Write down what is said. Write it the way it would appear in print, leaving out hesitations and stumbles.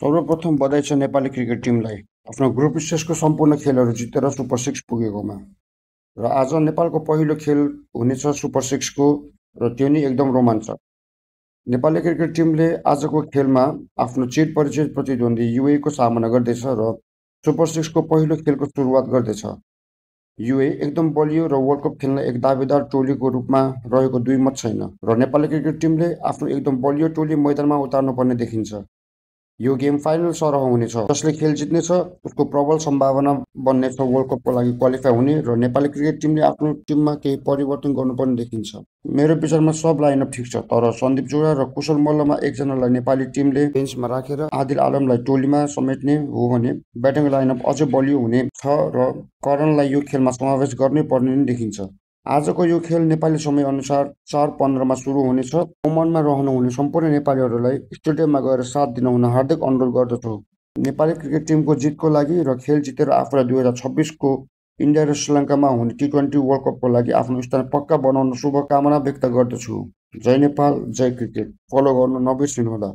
सर्वप्रथम बधाई छ नेपाली क्रिकेट टिमलाई आफ्नो ग्रुप स्टेजको सम्पूर्ण खेलहरू जितेर सुपर 6 पुगेकोमा। र आज नेपालको पहिलो खेल हुनेछ सुपर 6 को र त्यो नि एकदम रोमाञ्चक। नेपाली क्रिकेट टिमले आजको खेलमा आफ्नो चिर परिचित प्रतिद्वन्दी युए को सामना गर्दैछ र सुपर 6 को पहिलो खेलको सुरुवात गर्दैछ। युए एकदम बलियो र वर्ल्ड कप खेल्न एक दावेदार टोलीको रूपमा रहेको दुई मत छैन र नेपाली क्रिकेट टिमले आफ्नो एकदम बलियो टोली मैदानमा उतार्नुपर्ने देखिन्छ। यो गेम फाइनल सरह हुनेछ। जसले खेल जित्नेछ उसको प्रबल सम्भावना बन्नेछ वर्ल्ड कपको लागि क्वालिफाई हुने र नेपाली क्रिकेट टिमले आफ्नो टिममा केही परिवर्तन गर्नुपर्ने देखिन्छ। मेरो विचारमा सब लाइनअप ठिक छ, तर सन्दीप जोडा र कुशल मल्लमा एकजनालाई नेपाली टिमले बेन्चमा राखेर आदिल आलमलाई टोलीमा समेट्ने हो भने ब्याटिङ लाइनअप अझै बलियो हुने छ र करणलाई यो खेलमा समावेश गर्नै पर्ने नै देखिन्छ। आजको यो खेल नेपाली समय अनुसार 4:15 सुरु हुनेछ। ओमनमा रहनुहुने सम्पूर्ण नेपालीहरूलाई स्टेडियममा गएर साथ दिन हुन हार्दिक अनुरोध गर्दछु। नेपाली क्रिकेट टिमको जितको लागि र खेल जितेर आफूलाई 2026 को इन्डिया र श्रीलङ्कामा हुने T20 वर्ल्ड कपको लागि आफ्नो स्थान पक्का बनाउन शुभकामना व्यक्त गर्दछु। जय नेपाल, जय क्रिकेट। फलो गर्न नबिर्सिनुहोला।